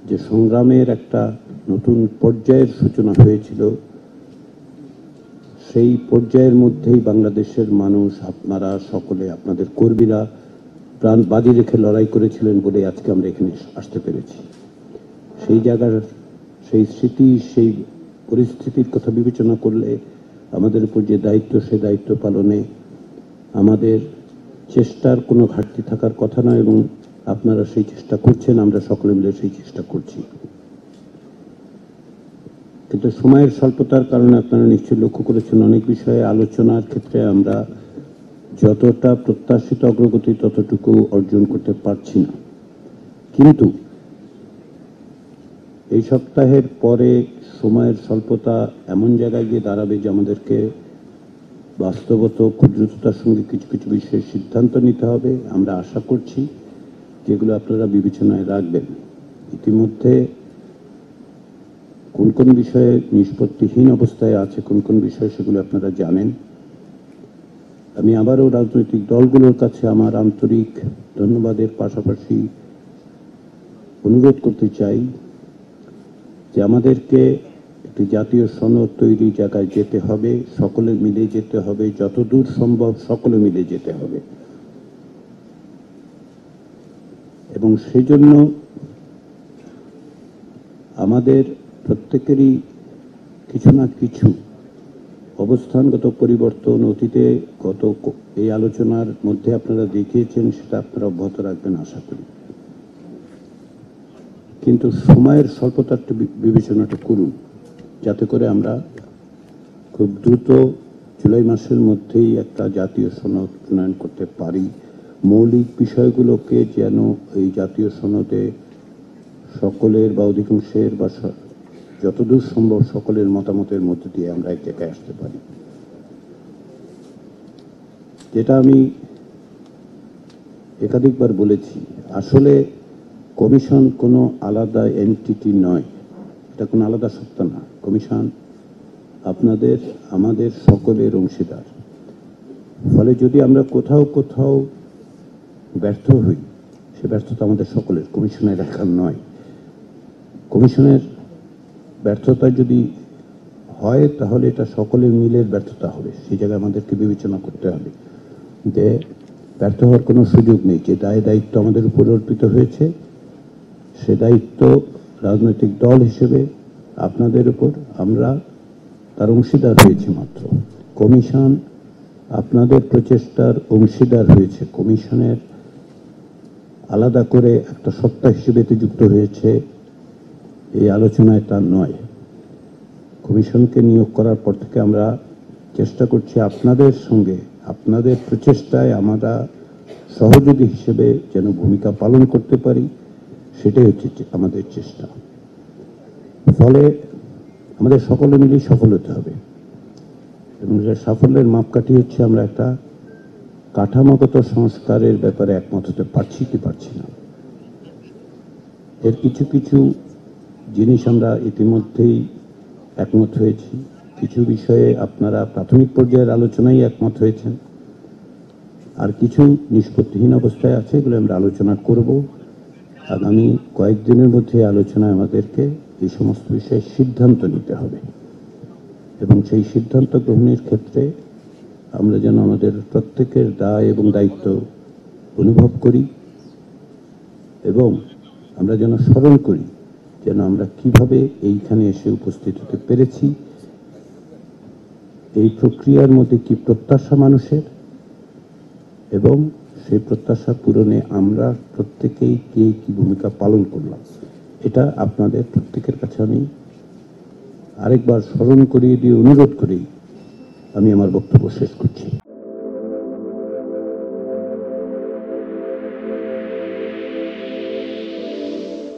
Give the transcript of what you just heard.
যে সংগ্রামের একটা নতুন পর্যায়ের সূচনা হয়েছিল, সেই পর্যায়ের মধ্যেই বাংলাদেশের মানুষ, আপনারা সকলে, আপনাদের কর্মীরা প্রাণ বাজি রেখে লড়াই করেছিলেন বলে আজকে আমরা এখানে আসতে পেরেছি। সেই জায়গার সেই স্মৃতি, সেই পরিস্থিতির কথা বিবেচনা করলে আমাদের উপর যে দায়িত্ব, সে দায়িত্ব পালনে আমাদের চেষ্টার কোনো ঘাটতি থাকার কথা নয়, এবং আপনারা সেই চেষ্টা করছেন, আমরা সকলে মিলে সেই চেষ্টা করছি। কিন্তু সময়ের স্বল্পতার কারণে আপনারা নিশ্চয়ই লক্ষ্য করেছেন, অনেক বিষয়ে আলোচনার ক্ষেত্রে আমরা যতটা প্রত্যাশিত অগ্রগতি ততটুকু অর্জন করতে পারছি না। কিন্তু এই সপ্তাহের পরে সময়ের স্বল্পতা এমন জায়গায় গিয়ে দাঁড়াবে যে আমাদেরকে বাস্তবত খুব দ্রুততার সঙ্গে কিছু কিছু বিষয়ে সিদ্ধান্ত নিতে হবে। আমরা আশা করছি যেগুলো আপনারা বিবেচনায় রাখবেন। ইতিমধ্যে কোন কোন বিষয়ে নিষ্পত্তিহীন অবস্থায় আছে, কোন কোন বিষয়, সেগুলো আপনারা জানেন। আমি আবারও রাজনৈতিক দলগুলোর কাছে আমার আন্তরিক ধন্যবাদের পাশাপাশি অনুরোধ করতে চাই যে আমাদেরকে একটি জাতীয় সনদ তৈরি জায়গায় যেতে হবে, সকলে মিলে যেতে হবে, যতদূর সম্ভব সকলে মিলে যেতে হবে। এবং সেজন্য আমাদের প্রত্যেকেরই কিছু না কিছু অবস্থানগত পরিবর্তন অতীতে গত এই আলোচনার মধ্যে আপনারা দেখিয়েছেন, সেটা আপনারা অব্যাহত রাখবেন আশা করি। কিন্তু সময়ের স্বল্পতাটা বিবেচনাটা করুন, যাতে করে আমরা খুব দ্রুত জুলাই মাসের মধ্যেই একটা জাতীয় সনদ প্রণয়ন করতে পারি। মৌলিক বিষয়গুলোকে যেন এই জাতীয় সনদে সকলের বা অধিকাংশের বা যতদূর সম্ভব সকলের মতামতের মধ্যে দিয়ে আমরা এক জায়গায় আসতে পারি। যেটা আমি একাধিকবার বলেছি, আসলে কমিশন কোনো আলাদা এন্টিটি নয়, এটা কোনো আলাদা সত্তা না। কমিশন আপনাদের, আমাদের সকলের অংশীদার। ফলে যদি আমরা কোথাও কোথাও ব্যর্থ হই, সে ব্যর্থতা আমাদের সকলের, কমিশনের একার নয়। কমিশনের ব্যর্থতা যদি হয় তাহলে এটা সকলের মিলের ব্যর্থতা হবে। সেই জায়গায় আমাদেরকে বিবেচনা করতে হবে যে ব্যর্থ হওয়ার কোনো সুযোগ নেই। যে দায়িত্ব আমাদের উপর অর্পিত হয়েছে, সে দায়িত্ব রাজনৈতিক দল হিসেবে আপনাদের উপর, আমরা তার অংশীদার হয়েছে মাত্র। কমিশন আপনাদের প্রচেষ্টার অংশীদার হয়েছে। কমিশনের আলাদা করে একটা সত্তা হিসেবে যুক্ত হয়েছে এই আলোচনায় তা নয়। কমিশনকে নিয়োগ করার পর থেকে আমরা চেষ্টা করছি আপনাদের সঙ্গে, আপনাদের প্রচেষ্টায় আমরা সহযোগী হিসেবে যেন ভূমিকা পালন করতে পারি, সেটাই হচ্ছে আমাদের চেষ্টা। ফলে আমাদের সকলে মিলেই সফল হতে হবে, এবং সাফল্যের মাপকাঠি হচ্ছে আমরা একটা কাঠামোগত সংস্কারের ব্যাপারে একমত হতে পারছি কি পারছি না। এর কিছু কিছু জিনিস আমরা ইতিমধ্যেই একমত হয়েছি, কিছু বিষয়ে আপনারা প্রাথমিক পর্যায়ের আলোচনায় একমত হয়েছেন, আর কিছু নিষ্পত্তিহীন অবস্থায় আছে, এগুলো আমরা আলোচনা করব। আগামী কয়েকদিনের মধ্যে আলোচনায় আমাদেরকে এই সমস্ত বিষয়ে সিদ্ধান্ত নিতে হবে, এবং সেই সিদ্ধান্ত গ্রহণের ক্ষেত্রে আমরা যেন আমাদের প্রত্যেকের দায় এবং দায়িত্ব অনুভব করি, এবং আমরা যেন স্মরণ করি যেন আমরা কিভাবে এইখানে এসে উপস্থিত হতে পেরেছি, এই প্রক্রিয়ার মধ্যে কি প্রত্যাশা মানুষের, এবং সেই প্রত্যাশা পূরণে আমরা প্রত্যেকেই কে কি ভূমিকা পালন করলাম। এটা আপনাদের প্রত্যেকের কাছে আমি আরেকবার স্মরণ করিয়ে দিয়ে অনুরোধ করি আমি আমার বক্তব্য শেষ করছি।